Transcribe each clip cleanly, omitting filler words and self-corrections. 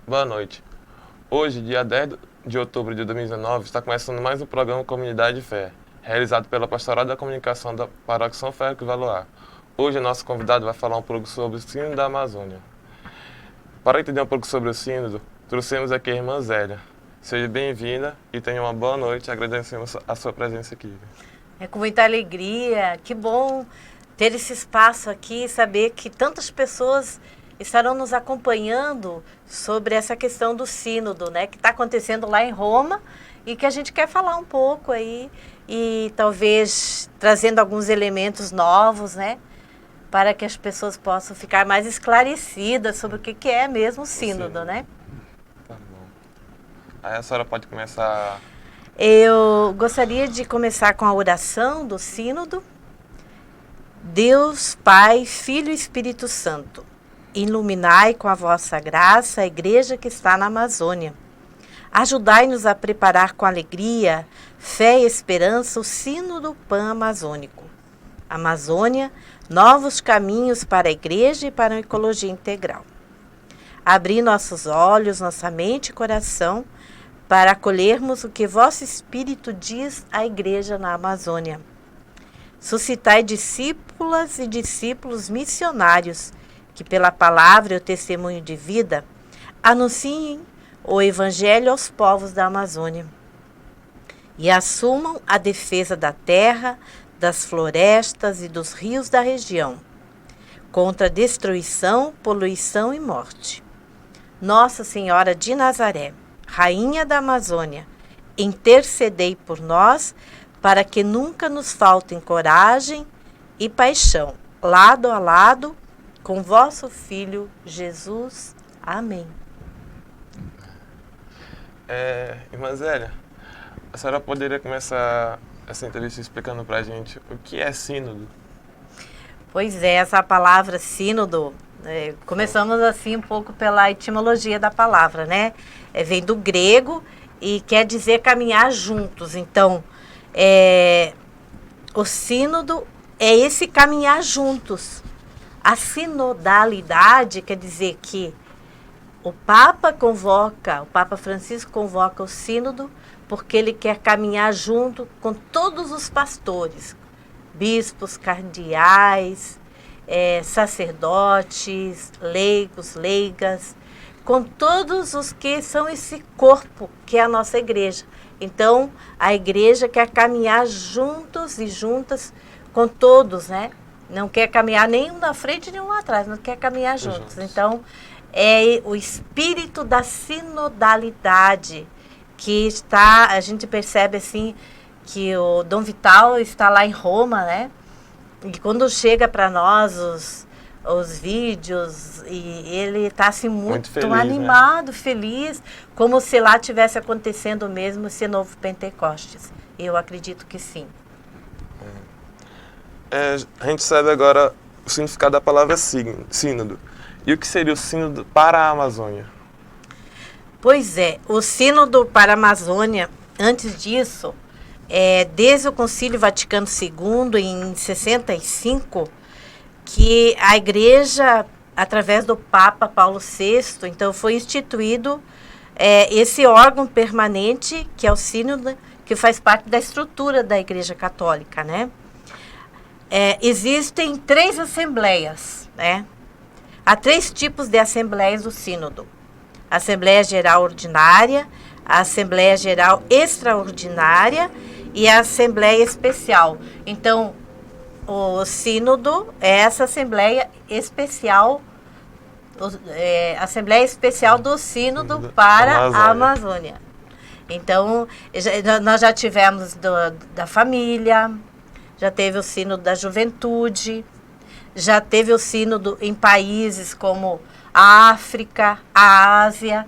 Boa noite. Hoje, dia 10 de outubro de 2019, está começando mais um programa Comunidade de Fé, realizado pela Pastoral da Comunicação da Paróquia São Félix Valoar. Hoje, nosso convidado vai falar um pouco sobre o Sínodo da Amazônia. Para entender um pouco sobre o Sínodo, trouxemos aqui a irmã Zélia. Seja bem-vinda e tenha uma boa noite. Agradecemos a sua presença aqui. É com muita alegria, que bom ter esse espaço aqui e saber que tantas pessoas estarão nos acompanhando sobre essa questão do sínodo, né, que está acontecendo lá em Roma e que a gente quer falar um pouco aí e talvez trazendo alguns elementos novos, né, para que as pessoas possam ficar mais esclarecidas sobre o que é mesmo o sínodo, né? Tá bom. Aí a senhora pode começar. Eu gostaria de começar com a oração do sínodo. Deus, Pai, Filho e Espírito Santo, iluminai com a vossa graça a igreja que está na Amazônia. Ajudai-nos a preparar com alegria, fé e esperança o sínodo pan-amazônico. Amazônia, novos caminhos para a igreja e para a ecologia integral. Abri nossos olhos, nossa mente e coração para acolhermos o que vosso Espírito diz à igreja na Amazônia. Suscitai discípulas e discípulos missionários que, pela palavra e o testemunho de vida, anunciem o Evangelho aos povos da Amazônia e assumam a defesa da terra, das florestas e dos rios da região, contra a destruição, poluição e morte. Nossa Senhora de Nazaré, Rainha da Amazônia, intercedei por nós para que nunca nos faltem coragem e paixão, lado a lado, com vosso Filho Jesus. Amém. Irmã Zélia, a senhora poderia começar essa entrevista explicando para a gente o que é sínodo? Pois é, essa palavra sínodo, começamos assim um pouco pela etimologia da palavra, né? Vem do grego e quer dizer caminhar juntos. Então, o sínodo é esse caminhar juntos. A sinodalidade quer dizer que o Papa Francisco convoca o sínodo porque ele quer caminhar junto com todos os pastores, bispos, cardeais, sacerdotes, leigos, leigas, com todos os que são esse corpo que é a nossa igreja. Então, a igreja quer caminhar juntos e juntas com todos, né? Não quer caminhar nem um na frente nem um atrás, não quer caminhar juntos. Então, é o espírito da sinodalidade que está, a gente percebe assim, que o Dom Vital está lá em Roma, né? E quando chega para nós os vídeos, e ele está assim muito feliz, animado, né? feliz, como se lá tivesse acontecendo mesmo esse novo Pentecostes. Eu acredito que sim. A gente sabe agora o significado da palavra sínodo. E o que seria o sínodo para a Amazônia? Pois é, o sínodo para a Amazônia, antes disso, desde o Concílio Vaticano II, em 65, que a igreja, através do Papa Paulo VI, então foi instituído esse órgão permanente, que é o sínodo, que faz parte da estrutura da Igreja Católica, né? Existem 3 assembleias, né? Há 3 tipos de assembleias do sínodo. A Assembleia Geral Ordinária, a Assembleia Geral Extraordinária e a Assembleia Especial. Então, o sínodo é essa Assembleia Especial, Assembleia Especial do Sínodo para a Amazônia. Então, nós já tivemos da família, já teve o sínodo da juventude, já teve o sínodo em países como a África, a Ásia,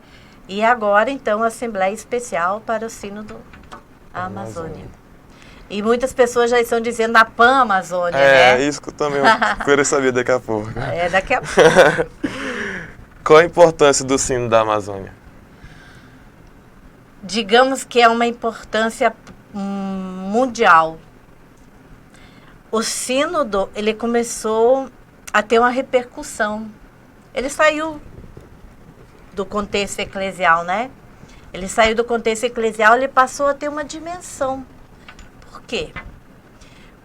e agora, então, a Assembleia Especial para o sínodo da Amazônia. E muitas pessoas já estão dizendo a Pan-Amazônia, né? Isso que eu também quero saber daqui a pouco. Daqui a pouco. Qual a importância do sínodo da Amazônia? Digamos que é uma importância mundial. O sínodo, ele começou a ter uma repercussão. Ele saiu do contexto eclesial, né? Ele saiu do contexto eclesial, ele passou a ter uma dimensão. Por quê?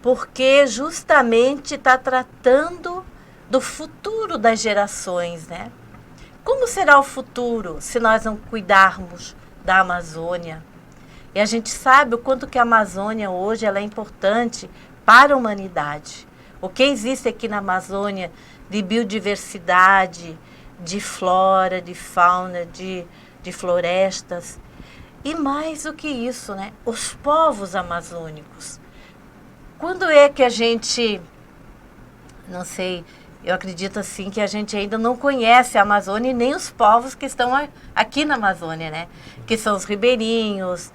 Porque justamente está tratando do futuro das gerações, né? Como será o futuro se nós não cuidarmos da Amazônia? E a gente sabe o quanto que a Amazônia hoje ela é importante para a humanidade. O que existe aqui na Amazônia de biodiversidade, de flora, de fauna, de florestas. E mais do que isso, né? Os povos amazônicos. Quando é que a gente, não sei, eu acredito assim que a gente ainda não conhece a Amazônia e nem os povos que estão aqui na Amazônia, né? Que são os ribeirinhos,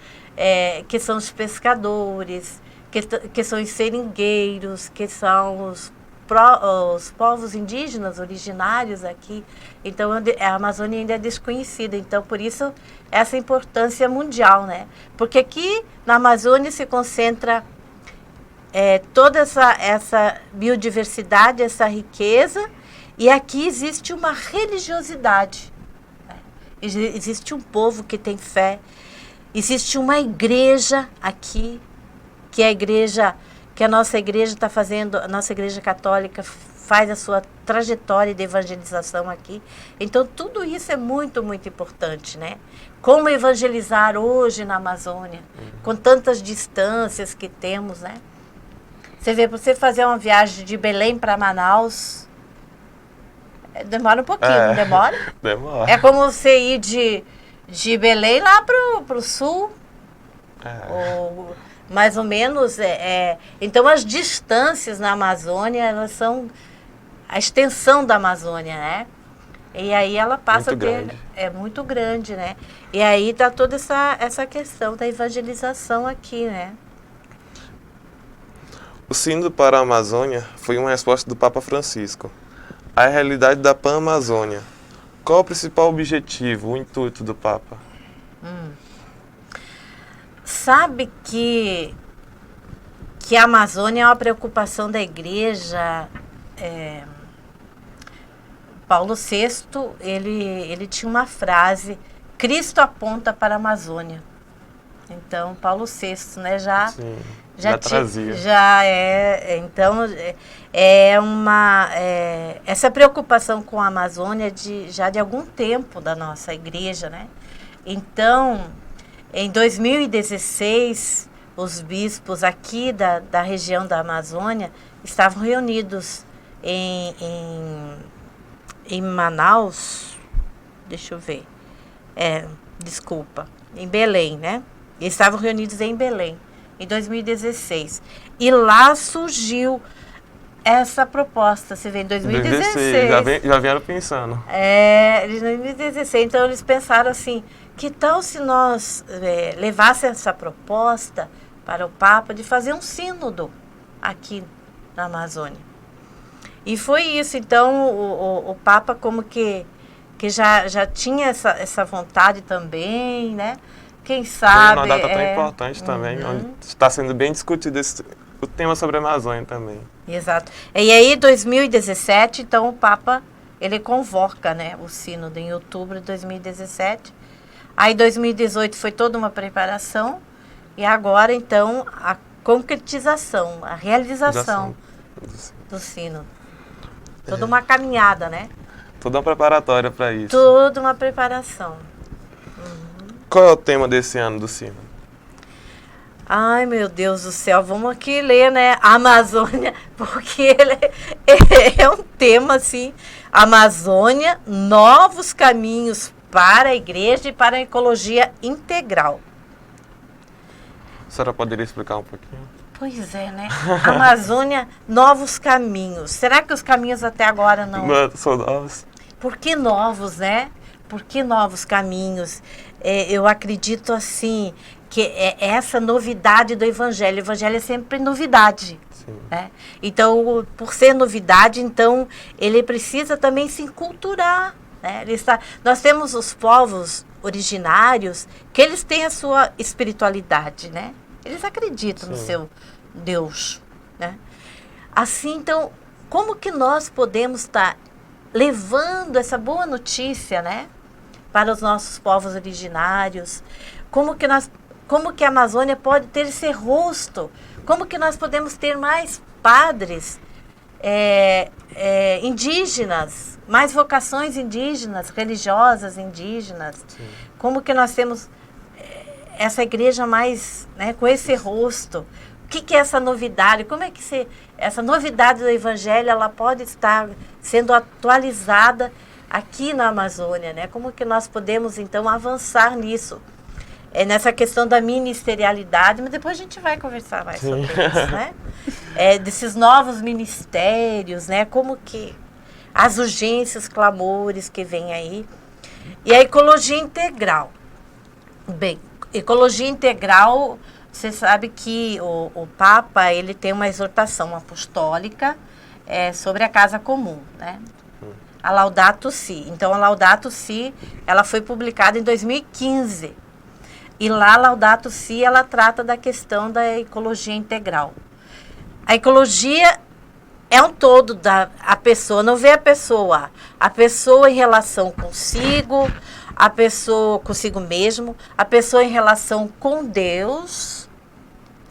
que são os pescadores, que são os seringueiros, que são os povos indígenas originários aqui. Então, a Amazônia ainda é desconhecida. Então, por isso, essa importância mundial, né? Porque aqui na Amazônia se concentra toda essa biodiversidade, essa riqueza, e aqui existe uma religiosidade. Né? Existe um povo que tem fé, existe uma igreja aqui, que é a igreja, que a nossa igreja está fazendo, a nossa igreja católica faz a sua trajetória de evangelização aqui. Então, tudo isso é muito, muito importante, né? Como evangelizar hoje na Amazônia, com tantas distâncias que temos, né? Você vê, para você fazer uma viagem de Belém para Manaus, demora um pouquinho, não demora? Demora. É como você ir de Belém lá para o sul, ou mais ou menos. Então, as distâncias na Amazônia, elas são a extensão da Amazônia, né? E aí ela passa muito a ter... grande. É muito grande, né? E aí está toda essa questão da evangelização aqui, né? O Sínodo para a Amazônia foi uma resposta do Papa Francisco à realidade da Pan-Amazônia. Qual o principal objetivo, o intuito do Papa? Sabe que a Amazônia é uma preocupação da Igreja. Paulo VI, ele tinha uma frase: Cristo aponta para a Amazônia. Então, Paulo VI, né, já trazia. Então, essa preocupação com a Amazônia já de algum tempo da nossa igreja, né? Então, em 2016, os bispos aqui da região da Amazônia estavam reunidos em Manaus, deixa eu ver, em Belém, né? Eles estavam reunidos em Belém, em 2016. E lá surgiu essa proposta, você vê, em 2016. Já vieram pensando. Em 2016. Então, eles pensaram assim, que tal se nós levássemos essa proposta para o Papa de fazer um sínodo aqui na Amazônia? E foi isso. Então, o Papa como que já tinha essa vontade também, né? Quem sabe... Uma data tão importante também, onde está sendo bem discutido o tema sobre a Amazônia também. Exato. E aí, em 2017, então, o Papa, ele convoca, né, o sínodo em outubro de 2017. Aí, 2018 foi toda uma preparação. E agora, então, a concretização, a realização do sínodo. Toda uma caminhada, né? Toda uma preparatória para isso. Toda uma preparação. Qual é o tema desse ano do sínodo? Ai, meu Deus do céu, vamos aqui ler, né? A Amazônia, porque ele é um tema, assim, Amazônia, novos caminhos para a igreja e para a ecologia integral. A senhora poderia explicar um pouquinho? Pois é, né? Amazônia, novos caminhos. Será que os caminhos até agora não... Não são novos. Por que novos, né? Por que novos caminhos? Eu acredito, assim, que é essa novidade do Evangelho. O Evangelho é sempre novidade. Né? Então, por ser novidade, então, ele precisa também se enculturar. Né? Nós temos os povos originários que eles têm a sua espiritualidade, né? Eles acreditam no seu Deus, né? Assim, então, como que nós podemos estar levando essa boa notícia, né, para os nossos povos originários, como que a Amazônia pode ter esse rosto, como que nós podemos ter mais padres indígenas, mais vocações indígenas, religiosas indígenas, Sim. como que nós temos essa igreja mais, né, com esse rosto. O que é essa novidade? Como é que essa novidade do Evangelho ela pode estar sendo atualizada aqui na Amazônia, né? Como que nós podemos, então, avançar nisso? Nessa questão da ministerialidade, mas depois a gente vai conversar mais sobre isso, né? Desses novos ministérios, né? Como que as urgências, clamores que vêm aí. E a ecologia integral. Bem, ecologia integral, você sabe que o Papa, ele tem uma exortação apostólica sobre a casa comum, né? A Laudato Si. Então, a Laudato Si, ela foi publicada em 2015. E lá, a Laudato Si, ela trata da questão da ecologia integral. A ecologia é um todo a pessoa, não vê a pessoa em relação consigo, a pessoa consigo mesmo, a pessoa em relação com Deus,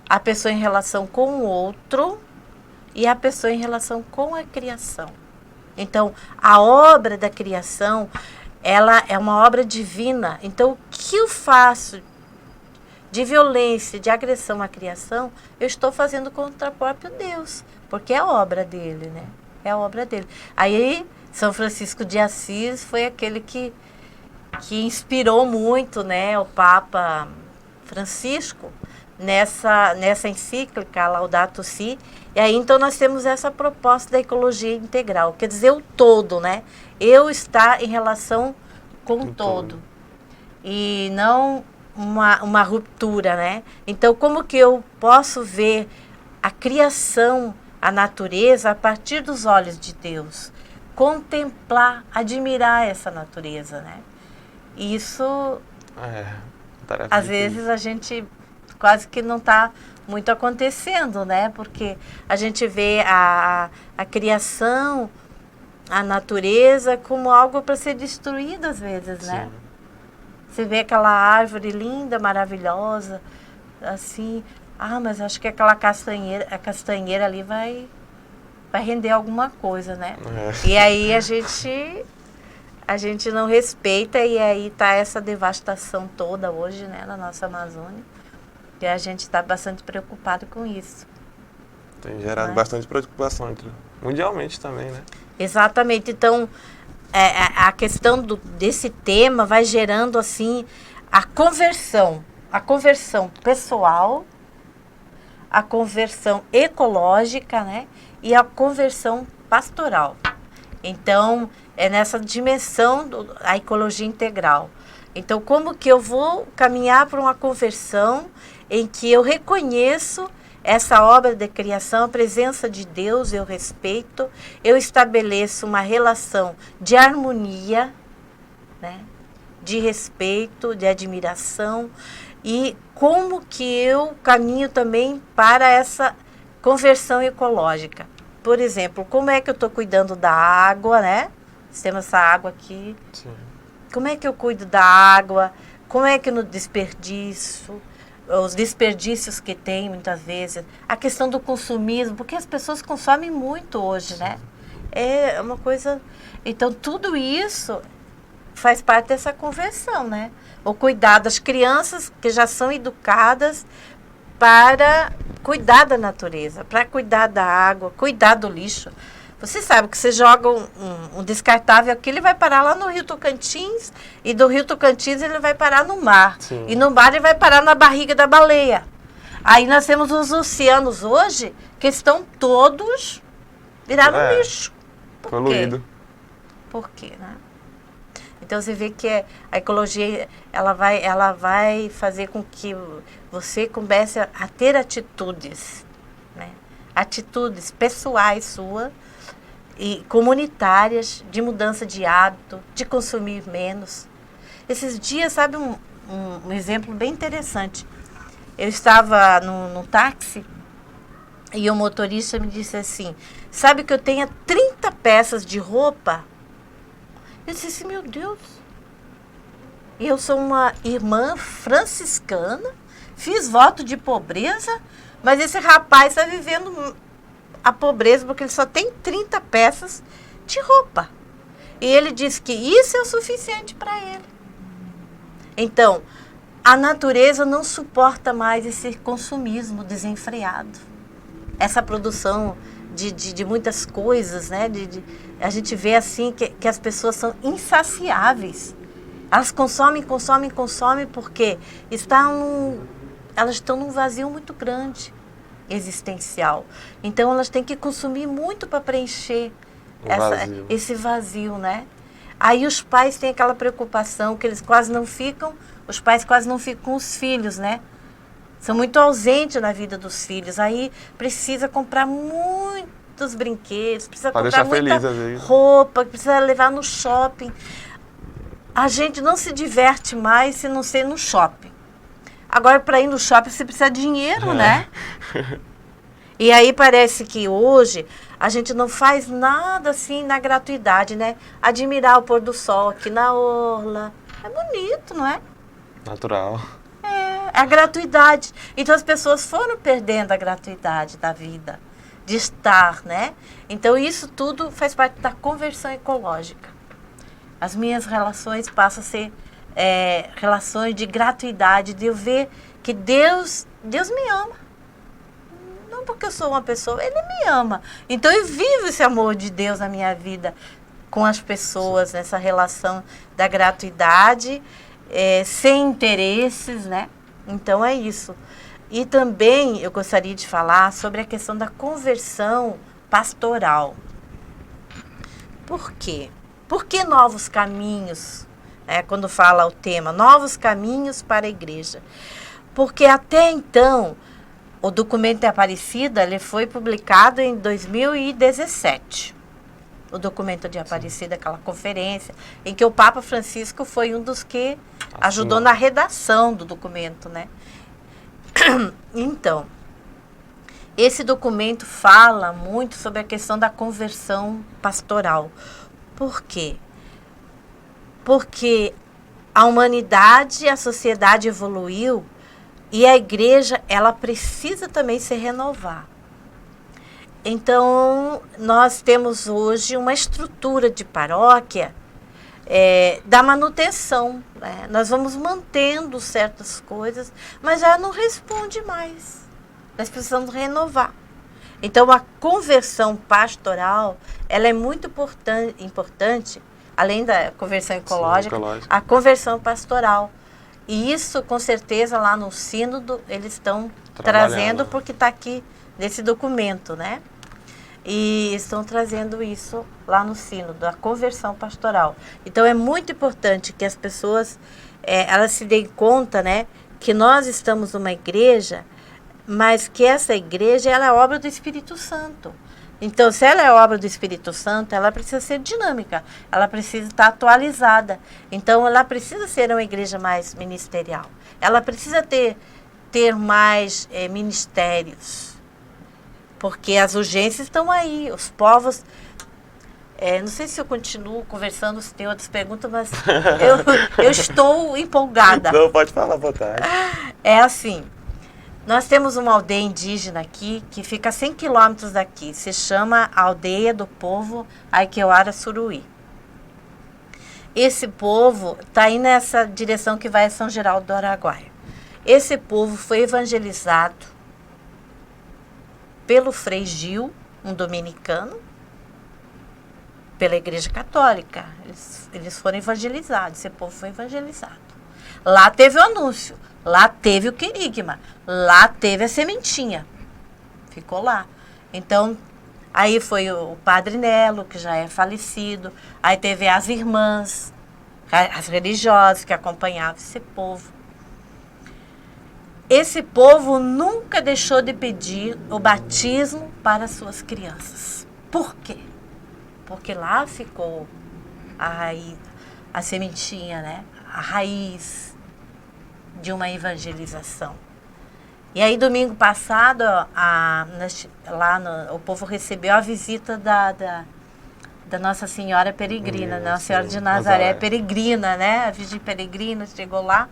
a pessoa em relação com o outro e a pessoa em relação com a criação. Então, a obra da criação, ela é uma obra divina. Então, o que eu faço de violência, de agressão à criação, eu estou fazendo contra o próprio Deus, porque é a obra dele, né? É a obra dele. Aí, São Francisco de Assis foi aquele que inspirou muito, né, o Papa Francisco nessa encíclica Laudato Si. E aí, então, nós temos essa proposta da ecologia integral, quer dizer, o todo, né? Eu estar em relação com o todo. E não uma ruptura, né? Então, como que eu posso ver a criação, a natureza, a partir dos olhos de Deus? Contemplar, admirar essa natureza, né? Isso, às vezes, a gente quase que não está muito acontecendo, né? Porque a gente vê a criação, a natureza, como algo para ser destruído, às vezes, né? Sim. Você vê aquela árvore linda, maravilhosa, assim, mas acho que aquela castanheira ali vai render alguma coisa, né? E aí a gente não respeita, e aí tá essa devastação toda hoje, né, na nossa Amazônia. E a gente está bastante preocupado com isso. Tem gerado bastante preocupação mundialmente também, né? Exatamente. Então, a questão desse tema vai gerando, assim, a conversão pessoal, a conversão ecológica, né? E a conversão pastoral. Então, é nessa dimensão da ecologia integral. Então, como que eu vou caminhar para uma conversão em que eu reconheço essa obra de criação, a presença de Deus, eu respeito, eu estabeleço uma relação de harmonia, né? De respeito, de admiração, e como que eu caminho também para essa conversão ecológica. Por exemplo, como é que eu estou cuidando da água, né? Nós temos essa água aqui. Sim. Como é que eu cuido da água? Como é que no desperdício, os desperdícios que tem muitas vezes, a questão do consumismo, porque as pessoas consomem muito hoje, né? É uma coisa... Então, tudo isso faz parte dessa conversão, né? O cuidar das crianças que já são educadas para cuidar da natureza, para cuidar da água, cuidar do lixo. Você sabe que você joga um descartável aqui, ele vai parar lá no Rio Tocantins, e do Rio Tocantins ele vai parar no mar. Sim. E no mar ele vai parar na barriga da baleia. Aí nós temos os oceanos hoje que estão todos virados lixo. Poluído. Por quê, né? Então você vê que a ecologia ela vai fazer com que você comece a ter atitudes, né? Atitudes pessoais suas e comunitárias, de mudança de hábito, de consumir menos. Esses dias, sabe, um exemplo bem interessante. Eu estava no táxi e o motorista me disse assim, sabe que eu tenho 30 peças de roupa? Eu disse assim, meu Deus, Eu sou uma irmã franciscana, fiz voto de pobreza, mas esse rapaz está vivendo a pobreza porque ele só tem 30 peças de roupa. E ele diz que isso é o suficiente para ele. Então, a natureza não suporta mais esse consumismo desenfreado. Essa produção de muitas coisas, né? A gente vê assim que as pessoas são insaciáveis. Elas consomem porque elas estão num vazio muito grande existencial. Então elas têm que consumir muito para preencher esse vazio, né? Aí os pais têm aquela preocupação que os pais quase não ficam com os filhos, né? São muito ausentes na vida dos filhos. Aí precisa comprar muitos brinquedos, precisa pra comprar muita roupa, precisa levar no shopping. A gente não se diverte mais se não ser no shopping. Agora, para ir no shopping, você precisa de dinheiro, né? E aí parece que hoje a gente não faz nada assim na gratuidade, né? Admirar o pôr do sol aqui na orla. É bonito, não é? Natural. É a gratuidade. Então as pessoas foram perdendo a gratuidade da vida, de estar, né? Então isso tudo faz parte da conversão ecológica. As minhas relações passam a ser relações de gratuidade, de eu ver que Deus me ama. Não porque eu sou uma pessoa, Ele me ama. Então eu vivo esse amor de Deus na minha vida, com as pessoas, nessa relação da gratuidade, sem interesses, né? Então é isso. E também eu gostaria de falar sobre a questão da conversão pastoral. Por quê? Por que novos caminhos? Quando fala o tema, novos caminhos para a igreja. Porque até então, o documento de Aparecida ele foi publicado em 2017. O documento de Aparecida, aquela conferência, em que o Papa Francisco foi um dos que ajudou na redação do documento, né? Então, esse documento fala muito sobre a questão da conversão pastoral. Por quê? Porque a humanidade, a sociedade evoluiu e a igreja, ela precisa também se renovar. Então, nós temos hoje uma estrutura de paróquia da manutenção, né? Nós vamos mantendo certas coisas, mas já não responde mais. Nós precisamos renovar. Então, a conversão pastoral, ela é muito importante, além da conversão ecológica, a conversão pastoral. E isso, com certeza, lá no Sínodo, eles estão trazendo, porque está aqui nesse documento, né? E estão trazendo isso lá no Sínodo, a conversão pastoral. Então, é muito importante que as pessoas, elas se deem conta, né, que nós estamos numa igreja, mas que essa igreja, ela é obra do Espírito Santo. Então, se ela é obra do Espírito Santo, ela precisa ser dinâmica, ela precisa estar atualizada. Então, ela precisa ser uma igreja mais ministerial. Ela precisa ter mais ministérios, porque as urgências estão aí, os povos... não sei se eu continuo conversando, se tem outras perguntas, mas eu estou empolgada. Não, pode falar à vontade. É assim... Nós temos uma aldeia indígena aqui, que fica a 100 quilômetros daqui. Se chama Aldeia do Povo Aiqueuara Suruí. Esse povo está aí nessa direção que vai a São Geraldo do Araguaia. Esse povo foi evangelizado pelo Frei Gil, um dominicano, pela Igreja Católica. Eles foram evangelizados, esse povo foi evangelizado. Lá teve o anúncio, lá teve o querigma, lá teve a sementinha. Ficou lá. Então, aí foi o Padre Nelo, que já é falecido, aí teve as irmãs, as religiosas que acompanhavam esse povo. Esse povo nunca deixou de pedir o batismo para suas crianças. Por quê? Porque lá ficou a sementinha, né? A raiz de uma evangelização. E aí, domingo passado, o povo recebeu a visita da Nossa Senhora Peregrina, Nossa Senhora de Nazaré. Nazaré Peregrina, né? A Virgem Peregrina chegou lá.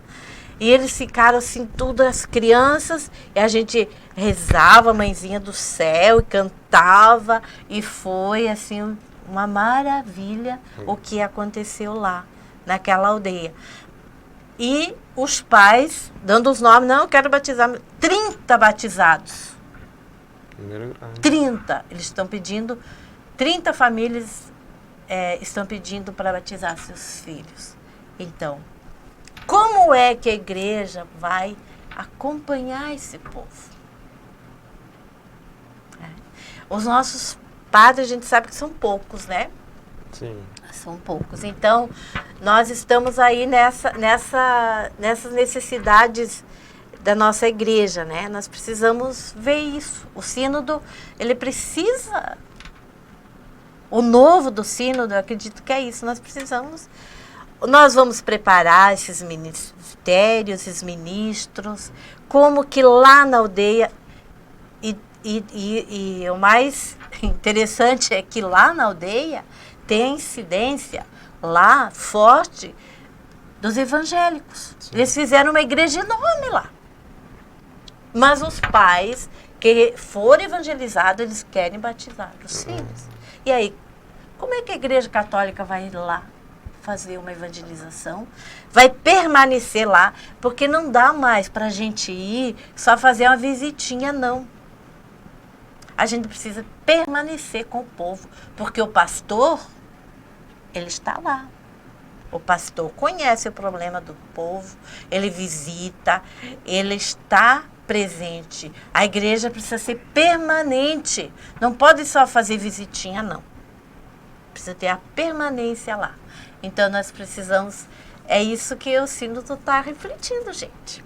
E eles ficaram assim, tudo, as crianças, e a gente rezava, Mãezinha do Céu, e cantava, e foi assim, uma maravilha o que aconteceu lá, naquela aldeia. E os pais, dando os nomes, não, eu quero batizar, 30 batizados. Primeiro grau. 30, eles estão pedindo, 30 famílias estão pedindo para batizar seus filhos. Então, como é que a igreja vai acompanhar esse povo? Os nossos padres, a gente sabe que são poucos, né? Sim. São poucos. Então, nós estamos aí nessas necessidades da nossa igreja, né? Nós precisamos ver isso. O sínodo, ele precisa... O novo do sínodo, eu acredito que é isso. Nós vamos preparar esses ministérios, esses ministros, como que lá na aldeia... E o mais interessante é que lá na aldeia tem a incidência lá forte dos evangélicos. Sim. Eles fizeram uma igreja enorme lá. Mas os pais que foram evangelizados, eles querem batizar os filhos. E aí, como é que a igreja católica vai lá fazer uma evangelização? Vai permanecer lá, porque não dá mais para a gente ir só fazer uma visitinha, não. A gente precisa permanecer com o povo, porque o pastor, ele está lá. O pastor conhece o problema do povo, ele visita, ele está presente. A igreja precisa ser permanente, não pode só fazer visitinha, não. Precisa ter a permanência lá. Então, nós precisamos... É isso que o sínodo está refletindo, gente.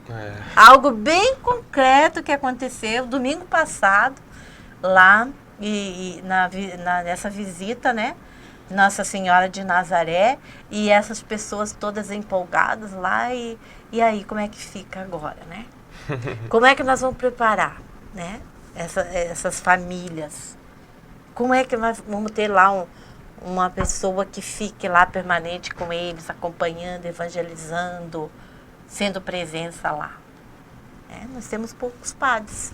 Algo bem concreto que aconteceu domingo passado, lá nessa visita, né? Nossa Senhora de Nazaré, e essas pessoas todas empolgadas lá, e aí como é que fica agora, né? Como é que nós vamos preparar, né? Essas famílias? Como é que nós vamos ter lá uma pessoa que fique lá permanente com eles, acompanhando, evangelizando, sendo presença lá? Nós temos poucos padres.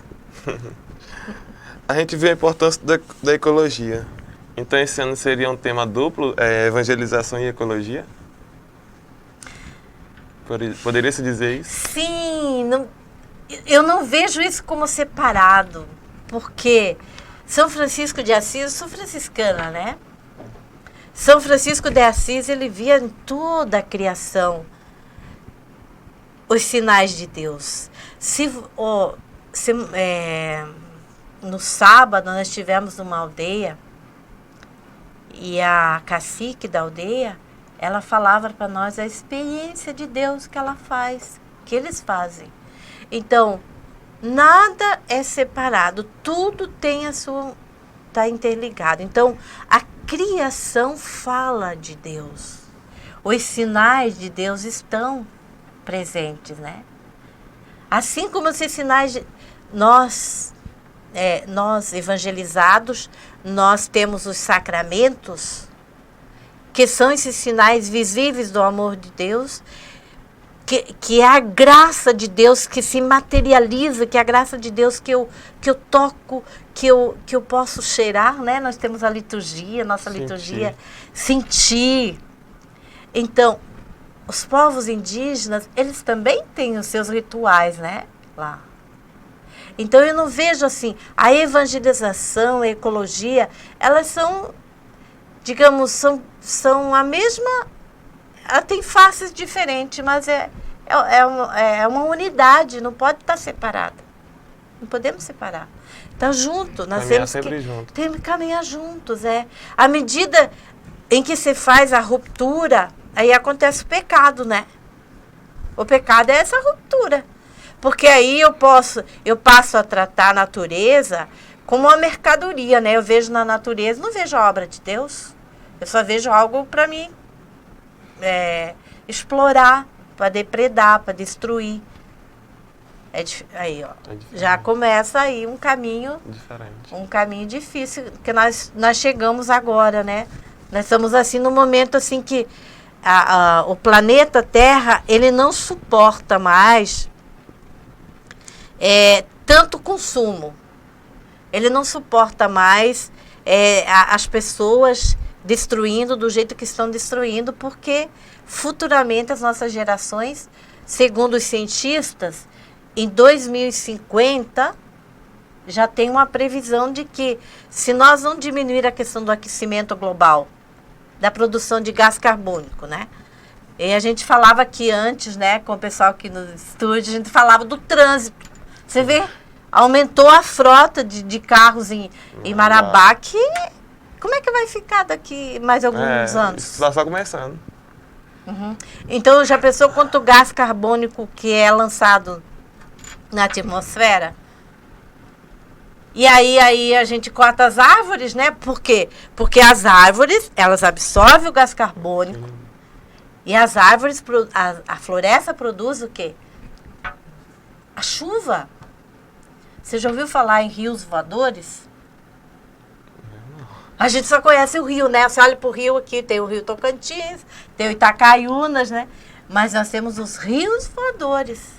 A gente vê a importância da ecologia. Então, esse ano seria um tema duplo, evangelização e ecologia? Poderia se dizer isso? Sim, eu não vejo isso como separado, porque São Francisco de Assis, eu sou franciscana, né? São Francisco de Assis, ele via em toda a criação os sinais de Deus. No sábado, nós estivemos numa aldeia e a cacique da aldeia, ela falava para nós a experiência de Deus que ela faz, que eles fazem. Então, nada é separado, tudo tem está interligado. Então, a criação fala de Deus. Os sinais de Deus estão presentes, né? Assim como esses sinais nós evangelizados, nós temos os sacramentos, que são esses sinais visíveis do amor de Deus, que é a graça de Deus que se materializa, que é a graça de Deus que eu toco, que eu posso cheirar, né? Nós temos a liturgia, nossa liturgia, sentir. Então, os povos indígenas, eles também têm os seus rituais, né? Lá. Então, eu não vejo assim, a evangelização, a ecologia, elas são, digamos, são a mesma, ela tem faces diferentes, mas é uma unidade, não pode estar separada. Não podemos separar. Está junto, nós temos que caminhar juntos. À medida em que se faz a ruptura, aí acontece o pecado, né? O pecado é essa ruptura. Porque aí eu passo a tratar a natureza como uma mercadoria, né? Eu vejo na natureza, não vejo a obra de Deus. Eu só vejo algo para mim explorar, para depredar, para destruir. Aí, ó, já começa aí um caminho diferente. Um caminho difícil, que nós chegamos agora, né? Nós estamos assim num momento assim que o planeta Terra, ele não suporta mais tanto consumo. Ele não suporta mais as pessoas destruindo do jeito que estão destruindo, porque futuramente as nossas gerações, segundo os cientistas, em 2050 já tem uma previsão de que, se nós não diminuir a questão do aquecimento global, da produção de gás carbônico, né? E a gente falava aqui antes, né, com o pessoal aqui no estúdio, a gente falava do trânsito. Você vê, aumentou a frota de carros em Marabá, que como é que vai ficar daqui mais alguns anos? Isso está só começando. Uhum. Então, já pensou quanto gás carbônico que é lançado na atmosfera? E aí a gente corta as árvores, né? Por quê? Porque as árvores, elas absorvem o gás carbônico. E as árvores, a floresta produz o quê? A chuva. Você já ouviu falar em rios voadores? A gente só conhece o rio, né? Você olha para o rio aqui, tem o rio Tocantins, tem o Itacaiunas, né? Mas nós temos os rios voadores.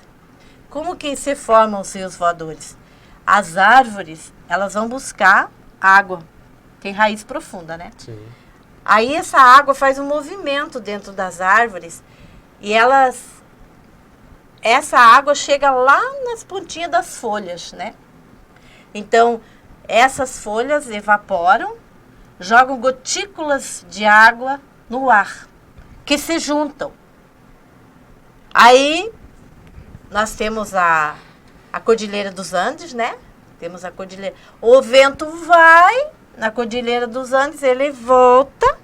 Como que se formam os rios voadores? As árvores, elas vão buscar água. Tem raiz profunda, né? Sim. Aí essa água faz um movimento dentro das árvores e essa água chega lá nas pontinhas das folhas, né? Então, essas folhas evaporam, jogam gotículas de água no ar, que se juntam. Aí, nós temos a Cordilheira dos Andes, né? Temos a cordilheira. O vento vai na Cordilheira dos Andes, ele volta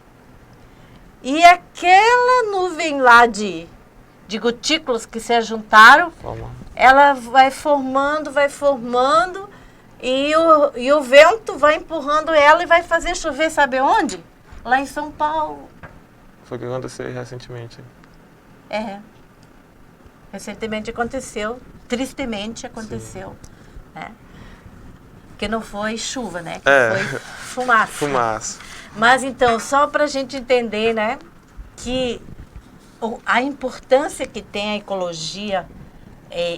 e aquela nuvem lá de gotículas que se juntaram, ela vai formando e o vento vai empurrando ela e vai fazer chover, sabe onde? Lá em São Paulo. Foi o que aconteceu recentemente. Recentemente aconteceu, tristemente aconteceu, né? Porque não foi chuva, né? Foi fumaça. Fumaça. Mas então, só para a gente entender, né, que a importância que tem a ecologia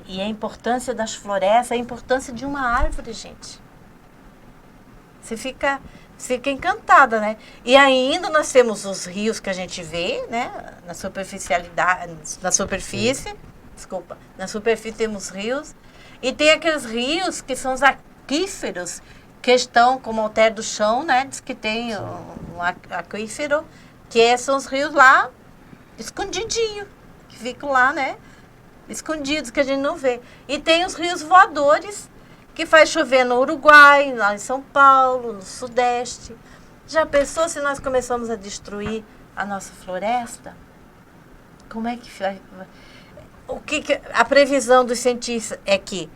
e a importância das florestas, a importância de uma árvore, gente. Você fica encantada, né? E ainda nós temos os rios que a gente vê, né, na superfície temos rios, e tem aqueles rios que são os aquíferos, que estão como alter do chão, né? Diz que tem um aquífero, que são os rios lá escondidinho, que ficam lá, né? Escondidos, que a gente não vê. E tem os rios voadores, que faz chover no Uruguai, lá em São Paulo, no Sudeste. Já pensou se nós começamos a destruir a nossa floresta? Como é que vai? A previsão dos cientistas é que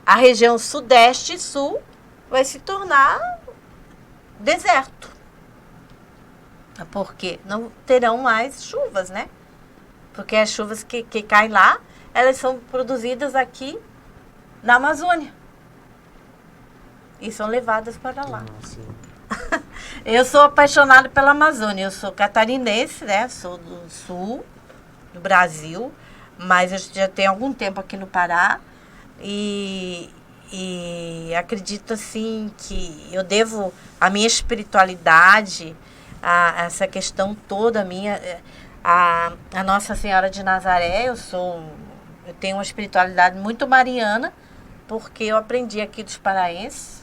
a região Sudeste e Sul vai se tornar deserto. Porque não terão mais chuvas, né? Porque as chuvas que caem lá, elas são produzidas aqui na Amazônia. E são levadas para lá. Eu sou apaixonada pela Amazônia. Eu sou catarinense, né? Sou do sul do Brasil, mas eu já tenho algum tempo aqui no Pará. E acredito, assim, que eu devo a minha espiritualidade, a essa questão toda minha, a Nossa Senhora de Nazaré. Eu tenho uma espiritualidade muito mariana, porque eu aprendi aqui dos paraenses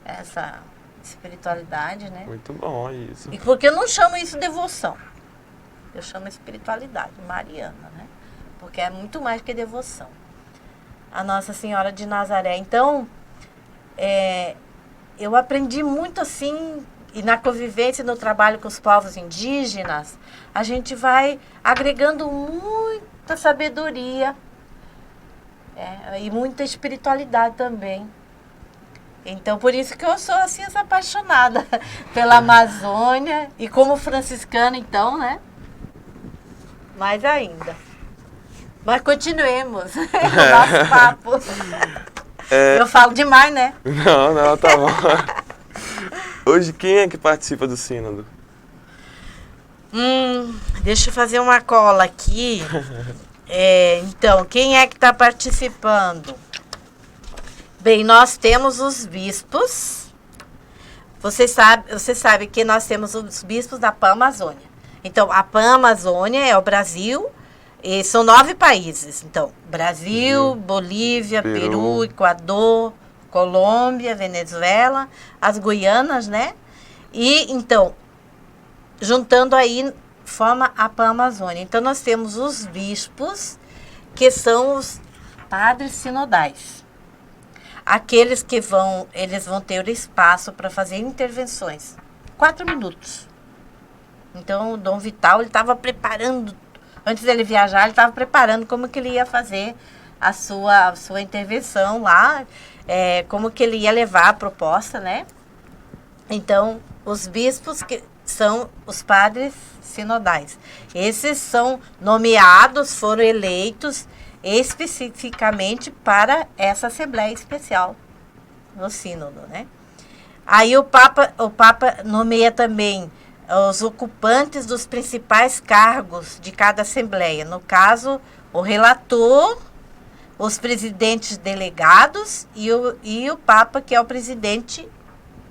essa espiritualidade, né? Muito bom isso. E porque eu não chamo isso devoção, eu chamo espiritualidade mariana, né? Porque é muito mais que devoção. A Nossa Senhora de Nazaré. Então, eu aprendi muito assim, e na convivência e no trabalho com os povos indígenas, a gente vai agregando muita sabedoria e muita espiritualidade também. Então, por isso que eu sou assim, essa apaixonada pela Amazônia, e como franciscana, então, né? Mais ainda. Mas continuemos o nosso papo. Eu falo demais, né? Não, tá bom. Hoje, quem é que participa do sínodo? Deixa eu fazer uma cola aqui. Então, quem é que está participando? Bem, nós temos os bispos. Você sabe que nós temos os bispos da Pan-Amazônia. Então, a Pan-Amazônia é o Brasil, e são 9 países. Então, Brasil, Bolívia, Peru, Equador, Colômbia, Venezuela, as Guianas, né? E, então, juntando aí, forma a Pan-Amazônia. Então, nós temos os bispos, que são os padres sinodais. Aqueles que eles vão ter o espaço para fazer intervenções. 4 minutos. Então, o Dom Vital, ele estava preparando, antes dele viajar, ele estava preparando como que ele ia fazer a sua intervenção lá, como que ele ia levar a proposta, né? Então, os bispos que são os padres sinodais. Esses são nomeados, foram eleitos especificamente para essa Assembleia Especial no Sínodo, né? Aí o Papa nomeia também os ocupantes dos principais cargos de cada Assembleia. No caso, o relator, os presidentes delegados e o Papa, que é o presidente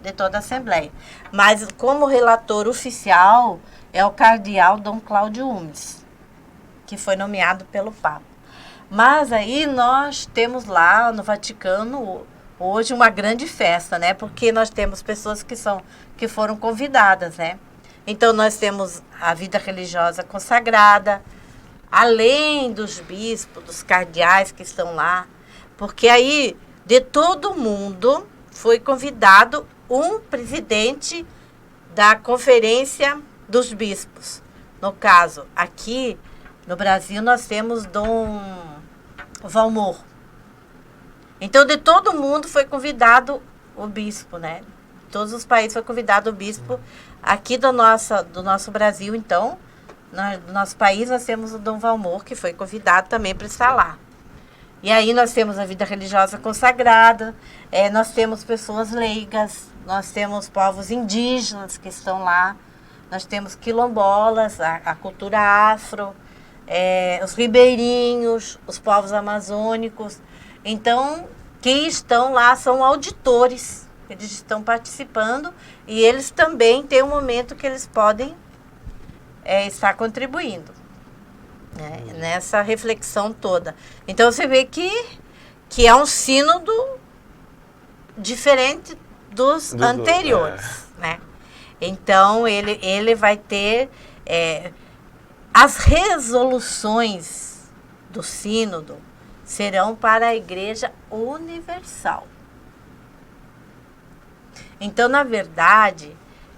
de toda a Assembleia. Mas como relator oficial é o cardeal Dom Cláudio Umes, que foi nomeado pelo Papa. Mas aí nós temos lá no Vaticano hoje uma grande festa, né? Porque nós temos pessoas que foram convidadas, né? Então nós temos a vida religiosa consagrada, além dos bispos, dos cardeais que estão lá, porque aí de todo mundo foi convidado um presidente da Conferência dos Bispos. No caso, aqui no Brasil nós temos Dom Valmor. Então, de todo mundo foi convidado o bispo, né? Todos os países foi convidado o bispo. Aqui do nosso Brasil, então, do nosso país, nós temos o Dom Valmor, que foi convidado também para estar lá. E aí nós temos a vida religiosa consagrada, nós temos pessoas leigas, nós temos povos indígenas que estão lá, nós temos quilombolas, a cultura afro, os ribeirinhos, os povos amazônicos. Então, quem estão lá são auditores, eles estão participando e eles também têm um momento que eles podem estar contribuindo, né, nessa reflexão toda. Então, você vê que é um sínodo diferente dos anteriores, né? Então, ele vai ter as resoluções do sínodo serão para a Igreja Universal. Então, na verdade,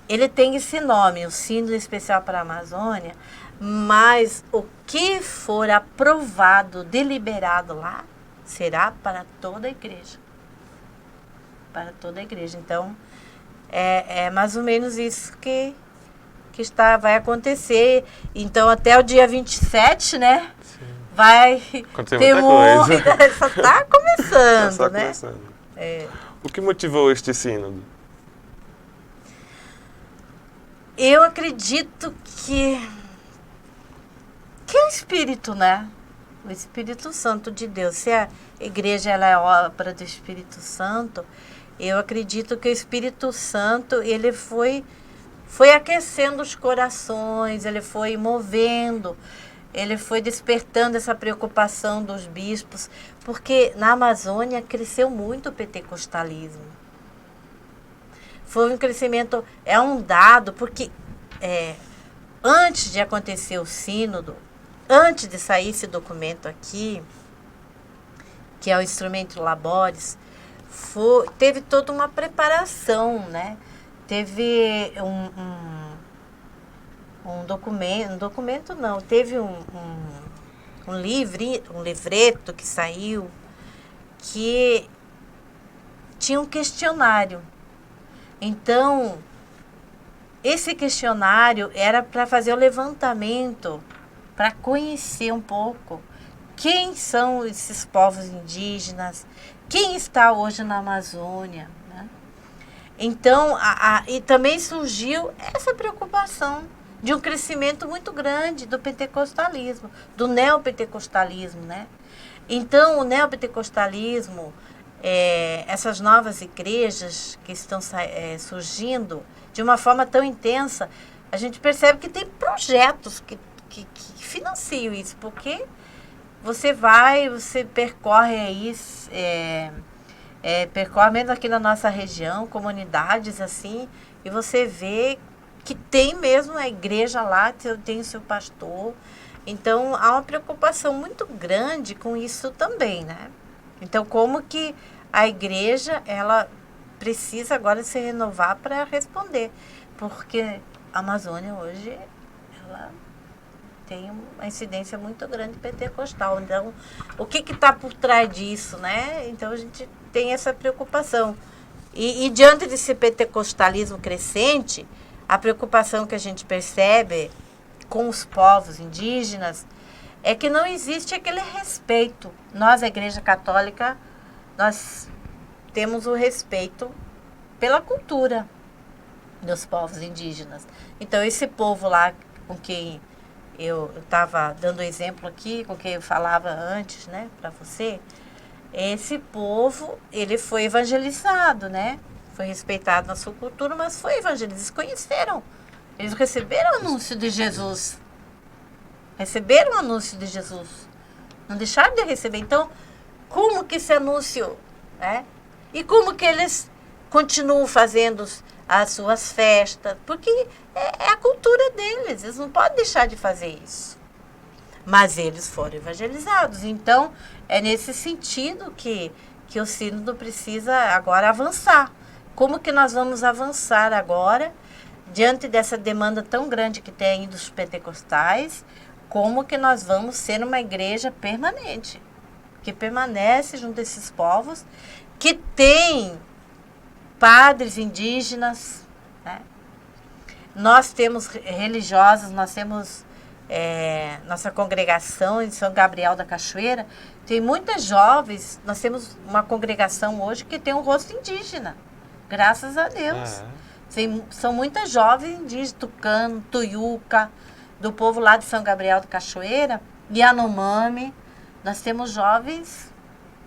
ele tem esse nome, o Sínodo Especial para a Amazônia, mas o que for aprovado, deliberado lá, será para toda a Igreja. Para toda a Igreja. Então, é mais ou menos isso que vai acontecer. Então, até o dia 27, né? Sim. Vai ter muita. Só está começando, só né? Começando. O que motivou este sínodo? Eu acredito que é o Espírito, né? O Espírito Santo de Deus. Se a igreja ela é obra do Espírito Santo, eu acredito que o Espírito Santo ele foi aquecendo os corações, ele foi movendo, ele foi despertando essa preocupação dos bispos, porque na Amazônia cresceu muito o pentecostalismo. Foi um crescimento, é um dado, porque antes de acontecer o sínodo, antes de sair esse documento aqui, que é o Instrumento Labores, teve toda uma preparação, né? Teve teve um livreto que saiu, que tinha um questionário. Então, esse questionário era para fazer o levantamento, para conhecer um pouco quem são esses povos indígenas, quem está hoje na Amazônia, né? Então, e também surgiu essa preocupação de um crescimento muito grande do pentecostalismo, do neopentecostalismo, né? Então, o neopentecostalismo, essas novas igrejas que estão surgindo de uma forma tão intensa, a gente percebe que tem projetos que financiam isso, porque você percorre aí, percorre mesmo aqui na nossa região, comunidades assim, e você vê que tem mesmo a igreja lá, tem o seu pastor. Então, há uma preocupação muito grande com isso também, né? Então, como que a igreja, ela precisa agora se renovar para responder, porque a Amazônia hoje, ela tem uma incidência muito grande pentecostal. Então, o que está por trás disso, né? Então, a gente tem essa preocupação. E diante desse pentecostalismo crescente, a preocupação que a gente percebe com os povos indígenas é que não existe aquele respeito. Nós, a Igreja Católica, nós temos o respeito pela cultura dos povos indígenas. Então, esse povo lá com quem eu estava dando exemplo aqui, com quem eu falava antes, né, para você, esse povo, ele foi evangelizado, né? Foi respeitado na sua cultura, mas foi evangelizado. Eles conheceram. Eles receberam o anúncio de Jesus. Receberam o anúncio de Jesus. Não deixaram de receber. Então, como que esse anúncio, né? E como que eles continuam fazendo as suas festas? Porque é a cultura deles. Eles não podem deixar de fazer isso. Mas eles foram evangelizados. Então, é nesse sentido que o sínodo precisa agora avançar. Como que nós vamos avançar agora, diante dessa demanda tão grande que tem aí dos pentecostais, como que nós vamos ser uma igreja permanente, que permanece junto a esses povos, que tem padres indígenas, né? Nós temos religiosas, nós temos nossa congregação em São Gabriel da Cachoeira, tem muitas jovens, nós temos uma congregação hoje que tem um rosto indígena, graças a Deus. São muitas jovens indígenas, Tucano, Tuiuca, do povo lá de São Gabriel da Cachoeira, Yanomami. Nós temos jovens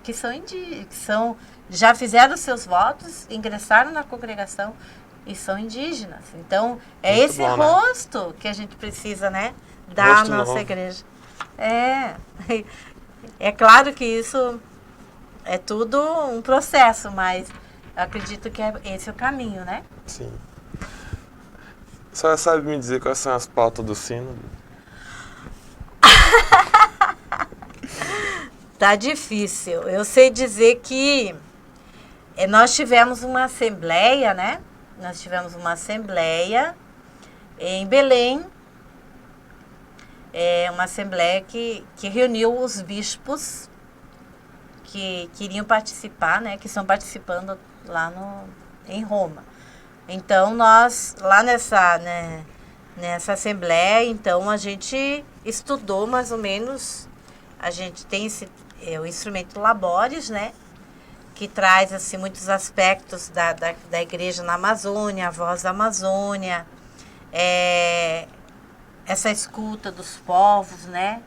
que são indígenas, já fizeram seus votos, ingressaram na congregação e são indígenas. Então, é muito esse bom, rosto, né, que a gente precisa, né, dar à nossa igreja. É claro que isso é tudo um processo, mas eu acredito que esse é o caminho, né? Sim. A senhora sabe me dizer quais são as pautas do sínodo? Tá difícil. Eu sei dizer que nós tivemos uma assembleia, né? Nós tivemos uma assembleia em Belém, uma assembleia que reuniu os bispos que queriam participar, né? Que estão participando lá em Roma. Então, nós, lá nessa assembleia, então, a gente estudou mais ou menos, a gente tem o instrumento Labores, né? Que traz, assim, muitos aspectos da igreja na Amazônia, a voz da Amazônia, essa escuta dos povos, né?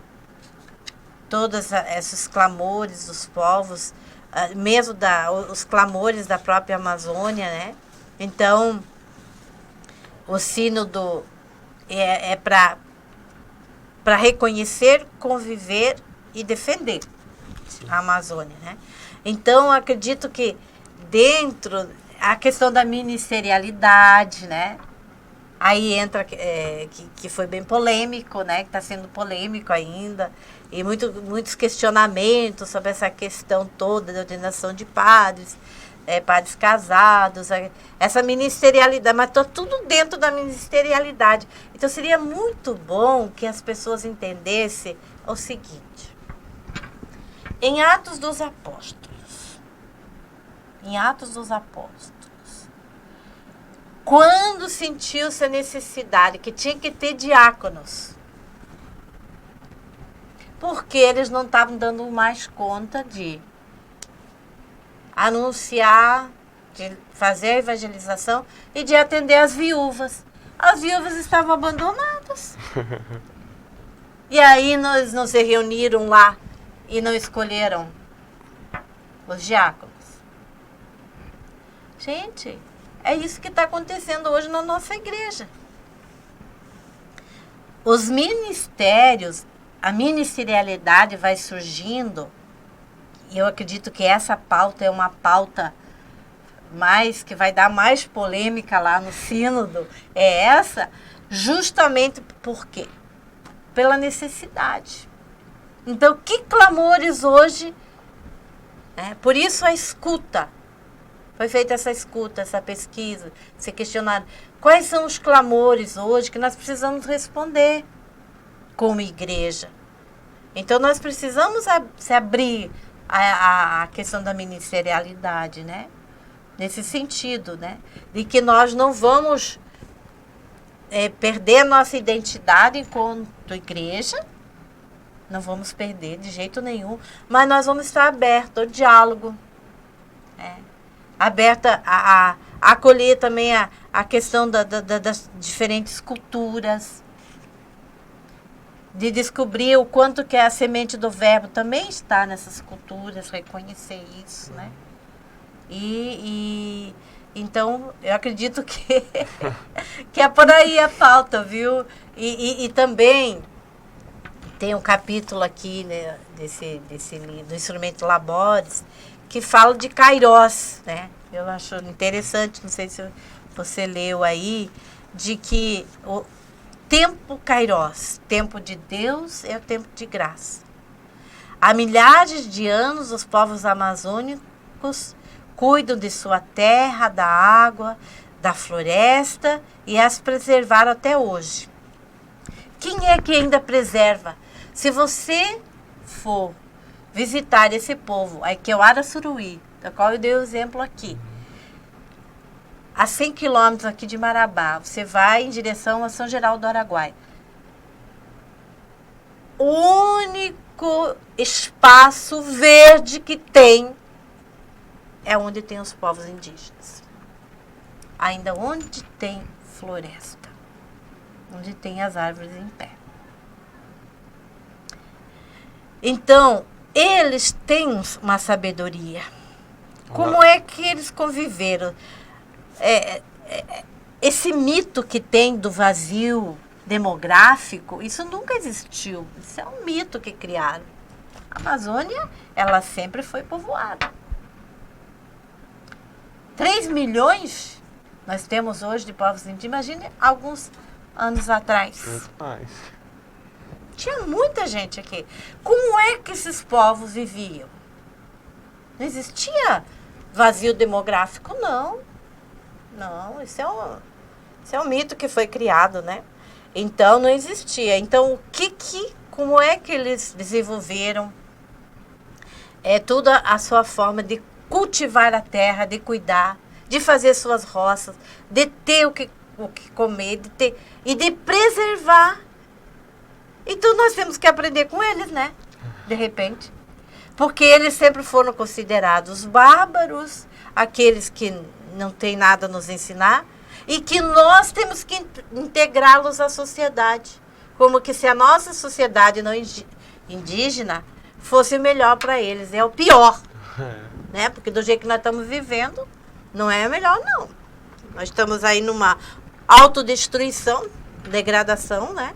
Todos esses clamores dos povos, mesmo os clamores da própria Amazônia, né? Então, o sínodo é para reconhecer, conviver e defender a Amazônia, né? Então, acredito que dentro a questão da ministerialidade, né? Aí entra que foi bem polêmico, né? Que está sendo polêmico ainda. E muitos questionamentos sobre essa questão toda da ordenação de padres, padres casados, essa ministerialidade, mas está tudo dentro da ministerialidade. Então, seria muito bom que as pessoas entendessem o seguinte. Em Atos dos Apóstolos, quando sentiu-se a necessidade que tinha que ter diáconos, porque eles não estavam dando mais conta de anunciar, de fazer a evangelização e de atender as viúvas. As viúvas estavam abandonadas. diáconos. E aí nós não se reuniram lá e não escolheram os diáconos. Gente, é isso que está acontecendo hoje na nossa igreja. Os ministérios, a ministerialidade vai surgindo, e eu acredito que essa pauta é uma pauta que vai dar mais polêmica lá no sínodo, é essa, justamente por quê? Pela necessidade. Então, que clamores hoje, por isso a escuta, foi feita essa escuta, essa pesquisa, esse questionário. Quais são os clamores hoje que nós precisamos responder como igreja? Então, nós precisamos se abrir a questão da ministerialidade, né? Nesse sentido, né? De que nós não vamos perder nossa identidade enquanto igreja, não vamos perder de jeito nenhum, mas nós vamos estar abertos ao diálogo, aberta a acolher também a questão das diferentes culturas, de descobrir o quanto que a semente do verbo também está nessas culturas, reconhecer isso, né? Então, eu acredito que é por aí a pauta, viu? E também tem um capítulo aqui, né, desse livro, do Instrumento Labores, que fala de Kairós, né? Eu acho interessante, não sei se você leu aí, de que o tempo Kairós, tempo de Deus, é o tempo de graça. Há milhares de anos, os povos amazônicos cuidam de sua terra, da água, da floresta e as preservaram até hoje. Quem é que ainda preserva? Se você for visitar esse povo, a Ikeuara Suruí, da qual eu dei o exemplo aqui, a 100 quilômetros aqui de Marabá, você vai em direção a São Geraldo do Araguaia. O único espaço verde que tem é onde tem os povos indígenas. Ainda onde tem floresta, onde tem as árvores em pé. Então, eles têm uma sabedoria. Como é que eles conviveram? Esse mito que tem do vazio demográfico, isso nunca existiu. Isso é um mito que criaram. A Amazônia, ela sempre foi povoada. 3 milhões nós temos hoje de povos indígenas. Imagine alguns anos atrás. Muito mais. Tinha muita gente aqui. Como é que esses povos viviam? Não existia vazio demográfico, não. Não, isso é um mito que foi criado, né? Então, não existia. Então, como é que eles desenvolveram toda a sua forma de cultivar a terra, de cuidar, de fazer suas roças, de ter o que comer, e de preservar. Então, nós temos que aprender com eles, né? De repente. Porque eles sempre foram considerados bárbaros, aqueles que não têm nada a nos ensinar, e que nós temos que integrá-los à sociedade. Como que se a nossa sociedade não indígena fosse melhor para eles. É o pior. Né? Porque do jeito que nós estamos vivendo, não é melhor, não. Nós estamos aí numa autodestruição, degradação, né?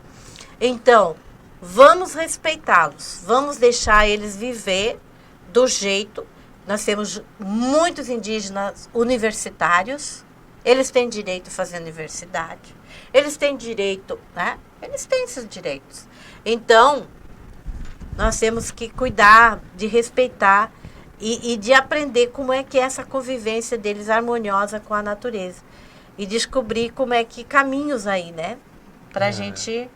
Então, vamos respeitá-los, vamos deixar eles viver do jeito. Nós temos muitos indígenas universitários, eles têm direito a fazer universidade, eles têm direito, né? Eles têm esses direitos. Então, nós temos que cuidar, de respeitar e de aprender como é que é essa convivência deles harmoniosa com a natureza. E descobrir como é que caminhos aí, né? Pra gente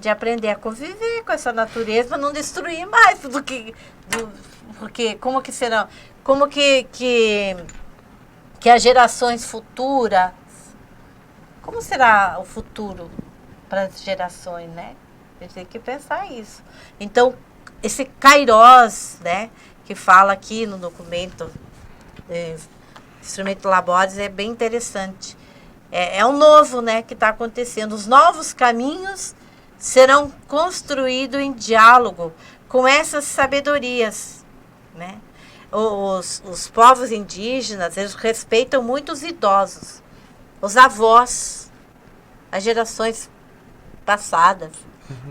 aprender a conviver com essa natureza, para não destruir mais porque como que será, como que as gerações futuras, como será o futuro para as gerações, né? A gente tem que pensar isso. Então, esse Kairós, né, que fala aqui no documento Instrumento Labores, é bem interessante. é o novo, né, que está acontecendo. Os novos caminhos serão construídos em diálogo com essas sabedorias, né? Os povos indígenas, eles respeitam muito os idosos, os avós, as gerações passadas.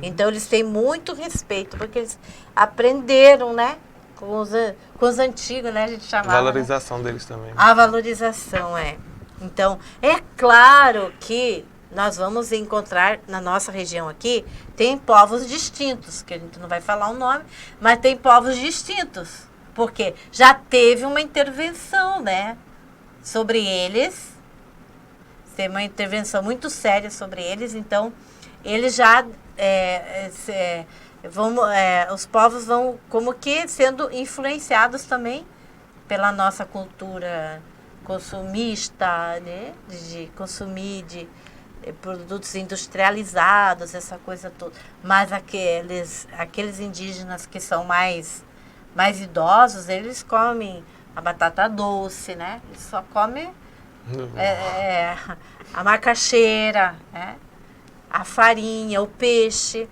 Então, eles têm muito respeito, porque eles aprenderam, né? Com os antigos, né? A gente chamava. A valorização deles também. A valorização, é. Então, é claro que nós vamos encontrar na nossa região aqui, tem povos distintos, que a gente não vai falar o nome, mas tem povos distintos. Porque já teve uma intervenção, né? Sobre eles. Tem uma intervenção muito séria sobre eles, então eles já os povos vão como que sendo influenciados também pela nossa cultura consumista, né? De consumir de produtos industrializados, essa coisa toda. Mas aqueles indígenas que são mais idosos, eles comem a batata doce, né? Eles só comem a macaxeira, né? A farinha, o peixe.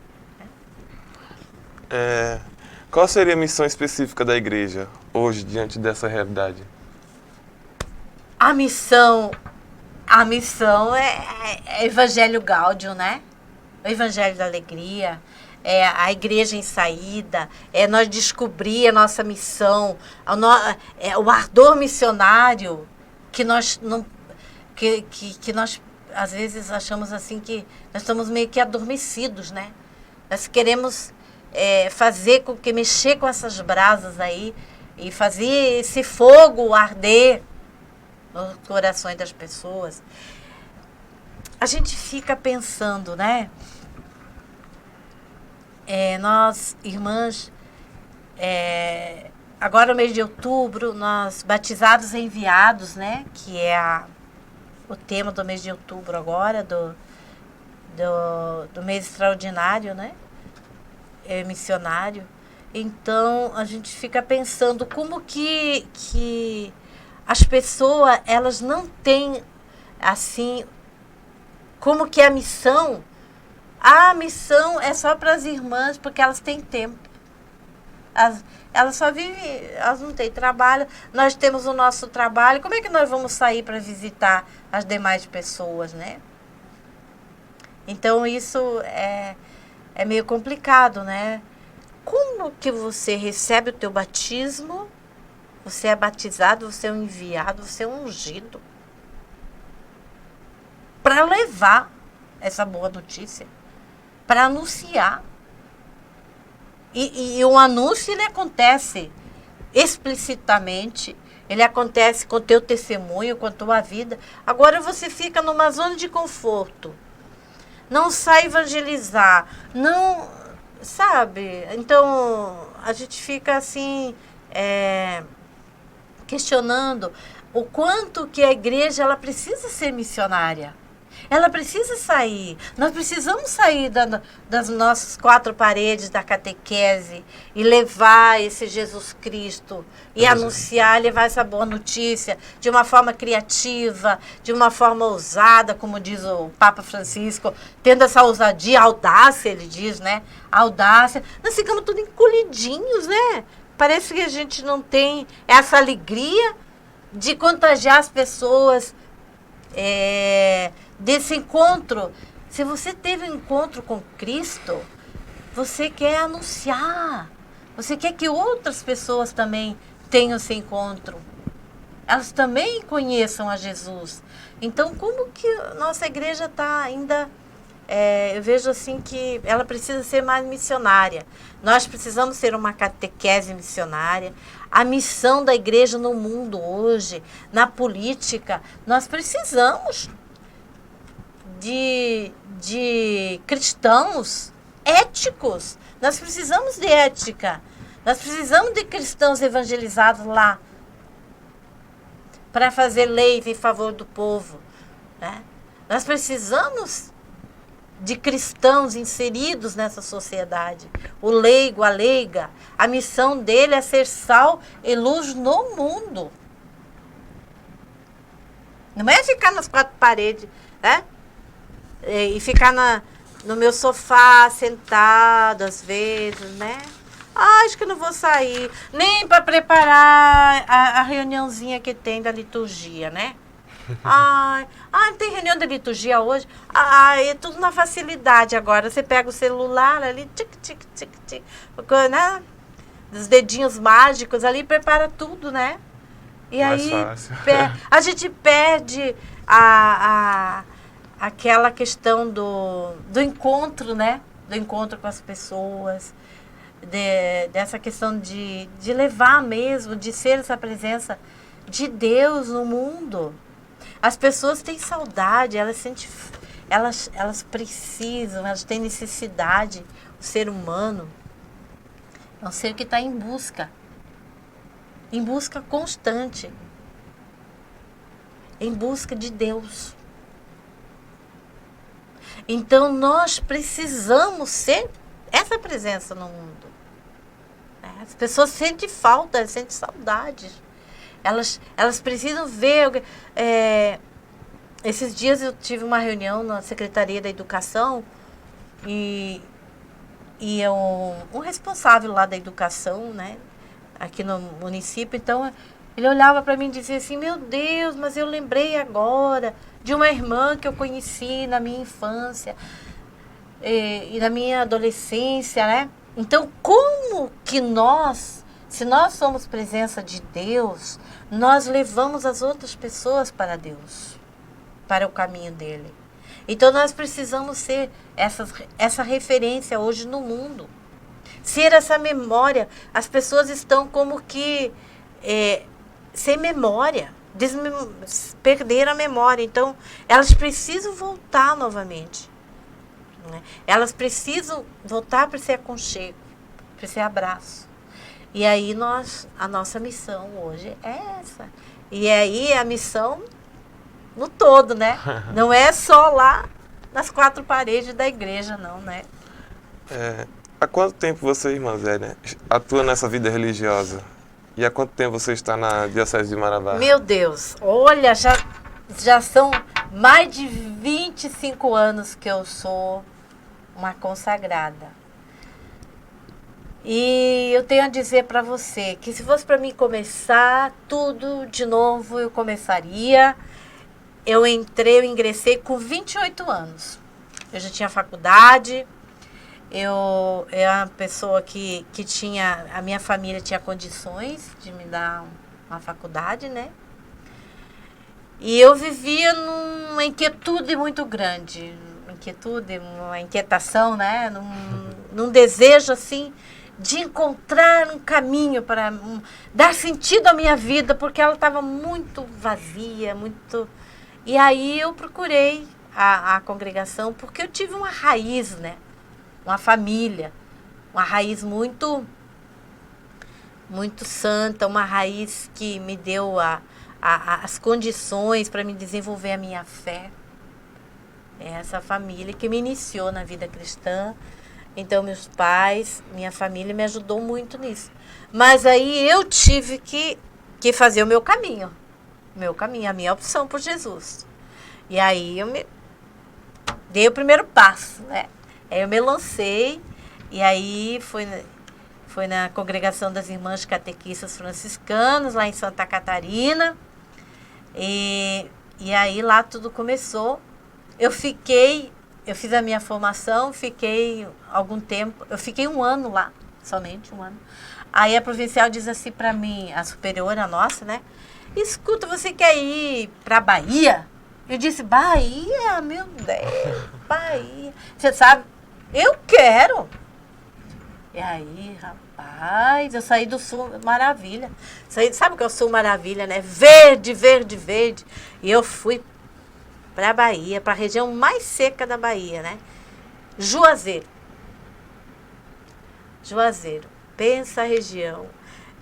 Qual seria a missão específica da igreja hoje, diante dessa realidade? A missão é Evangelho Gáudio, né? O Evangelho da Alegria, é a igreja em saída, é nós descobrir a nossa missão, o ardor missionário que nós não que nós às vezes achamos assim que nós estamos meio que adormecidos, né? Nós queremos mexer com essas brasas aí e fazer esse fogo arder nos corações das pessoas. A gente fica pensando, né? Nós, irmãs, agora no mês de outubro, nós batizados e enviados, né? Que é o tema do mês de outubro agora, do mês extraordinário, né? Missionário. Então, a gente fica pensando como que as pessoas, elas não têm, assim, como que a missão é só para as irmãs, porque elas têm tempo. Elas só vivem, elas não têm trabalho, nós temos o nosso trabalho, como é que nós vamos sair para visitar as demais pessoas, né? Então, isso é meio complicado, né? Como que você recebe o teu batismo? Você é batizado, você é um enviado, você é um ungido para levar essa boa notícia, para anunciar. E o anúncio, ele acontece explicitamente, ele acontece com o teu testemunho, com a tua vida. Agora você fica numa zona de conforto, não sai evangelizar, não, sabe? Então, a gente fica assim, questionando o quanto que a igreja, ela precisa ser missionária. Ela precisa sair. Nós precisamos sair das nossas quatro paredes da catequese e levar esse Jesus Cristo e anunciar, levar essa boa notícia de uma forma criativa, de uma forma ousada, como diz o Papa Francisco, tendo essa ousadia, audácia, ele diz, né? Audácia. Nós ficamos tudo encolhidinhos, né? Parece que a gente não tem essa alegria de contagiar as pessoas desse encontro. Se você teve um encontro com Cristo, você quer anunciar, você quer que outras pessoas também tenham esse encontro, elas também conheçam a Jesus. Então, como que nossa igreja está ainda, eu vejo assim que ela precisa ser mais missionária. Nós precisamos ser uma catequese missionária. A missão da igreja no mundo hoje, na política, nós precisamos de cristãos éticos. Nós precisamos de ética. Nós precisamos de cristãos evangelizados lá para fazer leis em favor do povo, né? Nós precisamos de cristãos inseridos nessa sociedade. O leigo, a leiga, a missão dele é ser sal e luz no mundo. Não é ficar nas quatro paredes, né? E ficar no meu sofá, sentado, às vezes, né? Acho que não vou sair. Nem para preparar a reuniãozinha que tem da liturgia, né? Não tem reunião da liturgia hoje? É tudo na facilidade agora. Você pega o celular ali, tic, tic, tic, tic, né? Os dedinhos mágicos ali, prepara tudo, né? E Mais aí fácil. a gente perde aquela questão do encontro, né? Do encontro com as pessoas, dessa questão de levar mesmo, de ser essa presença de Deus no mundo. As pessoas têm saudade, elas precisam, elas têm necessidade. O ser humano é um ser que está em busca constante, em busca de Deus. Então nós precisamos ser essa presença no mundo. As pessoas sentem falta, elas sentem saudade. Elas precisam ver. Esses dias eu tive uma reunião na Secretaria da Educação e um responsável lá da educação, né, aqui no município, então ele olhava para mim e dizia assim: meu Deus, mas eu lembrei agora de uma irmã que eu conheci na minha infância e na minha adolescência, né? Então, como que se nós somos presença de Deus, nós levamos as outras pessoas para Deus, para o caminho dele. Então, nós precisamos ser essa referência hoje no mundo. Ser essa memória. As pessoas estão como que sem memória, perderam a memória. Então, elas precisam voltar novamente. Né? Elas precisam voltar para esse aconchego, para esse abraço. E aí a nossa missão hoje é essa. E aí a missão no todo, né? Não é só lá nas quatro paredes da igreja, não, né? Há quanto tempo você, irmã Zélia, atua nessa vida religiosa? E há quanto tempo você está na Diocese de Marabá? Meu Deus, olha, já são mais de 25 anos que eu sou uma consagrada. E eu tenho a dizer para você que se fosse para mim começar tudo de novo, eu começaria. Eu ingressei com 28 anos. Eu já tinha faculdade. Eu era uma pessoa que tinha... A minha família tinha condições de me dar uma faculdade, né? E eu vivia numa inquietude muito grande. Uma inquietação, né? Num desejo, assim, de encontrar um caminho para dar sentido à minha vida, porque ela estava muito vazia, muito... E aí eu procurei a congregação, porque eu tive uma raiz, né? Uma família, uma raiz muito santa, uma raiz que me deu as condições para me desenvolver a minha fé. É essa família que me iniciou na vida cristã. Então, meus pais, minha família me ajudou muito nisso. Mas aí eu tive que fazer o meu caminho, a minha opção por Jesus. E aí eu dei o primeiro passo, né? Aí eu me lancei, e aí foi na congregação das Irmãs Catequistas Franciscanas, lá em Santa Catarina. E aí lá tudo começou. Eu fiz a minha formação, fiquei algum tempo, eu fiquei 1 ano lá, somente 1 ano. Aí a provincial diz assim para mim, a superiora nossa, né? Escuta, você quer ir para Bahia? Eu disse: Bahia, meu Deus, Bahia. Você sabe, eu quero. E aí, rapaz, eu saí do Sul Maravilha. Sabe o que é o Sul Maravilha, né? Verde, verde, verde. E eu fui para a Bahia, para a região mais seca da Bahia, né? Juazeiro. Pensa a região.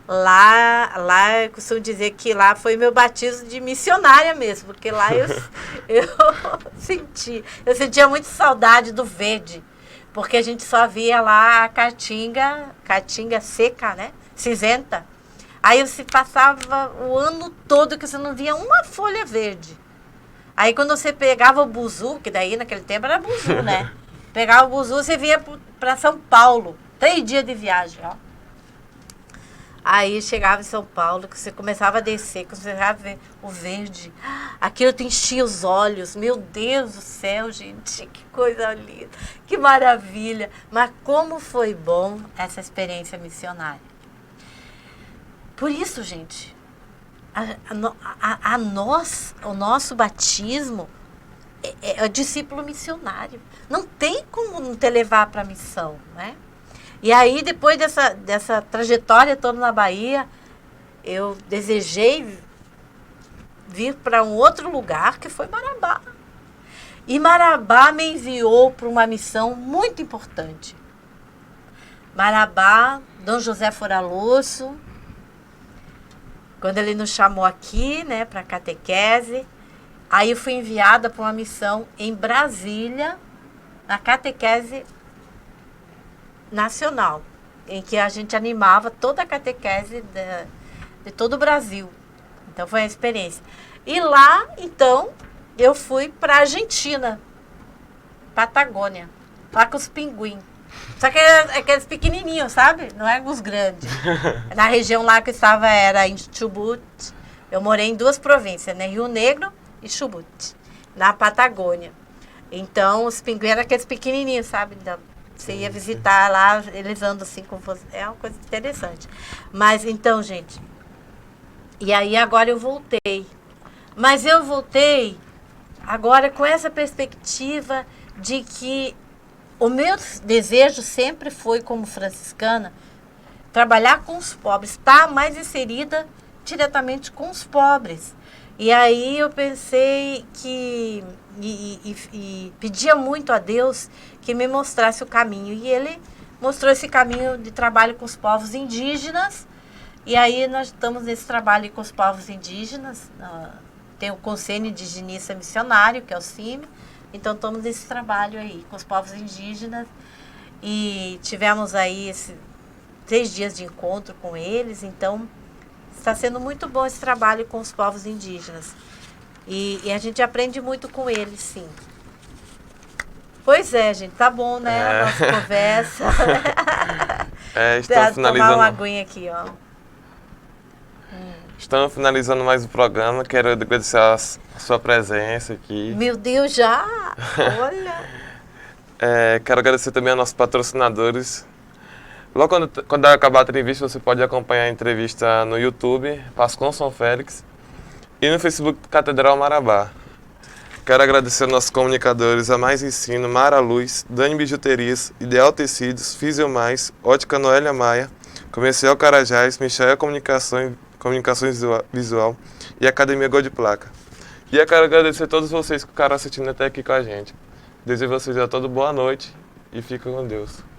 Lá eu costumo dizer que lá foi meu batismo de missionária mesmo, porque lá eu sentia muito saudade do verde, porque a gente só via lá a caatinga seca, né? Cinzenta. Aí você passava o ano todo que você não via uma folha verde. Aí quando você pegava o buzu, que daí naquele tempo era buzu, né? Pegava o buzu, você vinha para São Paulo. 3 dias de viagem, ó. Aí chegava em São Paulo, que você começava a descer, que você começava a ver o verde. Aquilo te enchia os olhos. Meu Deus do céu, gente, que coisa linda, que maravilha. Mas como foi bom essa experiência missionária. Por isso, gente, o nosso batismo é o discípulo missionário. Não tem como não te levar para a missão, né? E aí, depois dessa trajetória toda na Bahia, eu desejei vir para um outro lugar, que foi Marabá. E Marabá me enviou para uma missão muito importante. Marabá, Dom José Foraloso, quando ele nos chamou aqui, né, para catequese, aí eu fui enviada para uma missão em Brasília, na catequese nacional, em que a gente animava toda a catequese de todo o Brasil. Então foi a experiência. E lá, então, eu fui para a Argentina, Patagônia, lá com os pinguins. Só que aqueles pequenininhos, sabe? Não eram os grandes. Na região lá que eu estava era em Chubut. Eu morei em 2 províncias, né? Rio Negro e Chubut, na Patagônia. Então, os pinguins eram aqueles pequenininhos, sabe? Você ia visitar lá, eles andam assim com você. É uma coisa interessante. Mas, então, gente... E aí, agora eu voltei. Mas eu voltei agora com essa perspectiva de que o meu desejo sempre foi, como franciscana, trabalhar com os pobres, estar mais inserida diretamente com os pobres. E aí eu pensei que... E pedia muito a Deus que me mostrasse o caminho. E Ele mostrou esse caminho de trabalho com os povos indígenas. E aí nós estamos nesse trabalho com os povos indígenas. Tem o Conselho Indigenista Missionário, que é o CIMI. Então estamos nesse trabalho aí com os povos indígenas. E tivemos aí 3 dias de encontro com eles. Então está sendo muito bom esse trabalho com os povos indígenas. E a gente aprende muito com eles, sim. Pois é, gente, tá bom, né? A nossa conversa. Estamos finalizando. Tomar uma aguinha aqui, ó. Estamos finalizando mais o programa. Quero agradecer a sua presença aqui. Meu Deus, já? Olha! Quero agradecer também aos nossos patrocinadores. Logo quando acabar a entrevista, você pode acompanhar a entrevista no YouTube, Pascom São Félix, e no Facebook Catedral Marabá. Quero agradecer aos nossos comunicadores, a Mais Ensino, Mara Luz, Dani Bijuterias, Ideal Tecidos, Fisiomais, Ótica Noélia Maia, Comercial Carajás, Michael Comunicações Visual e Academia Gol de Placa. E eu quero agradecer a todos vocês que ficaram assistindo até aqui com a gente. Desejo a vocês a todos boa noite e fiquem com Deus.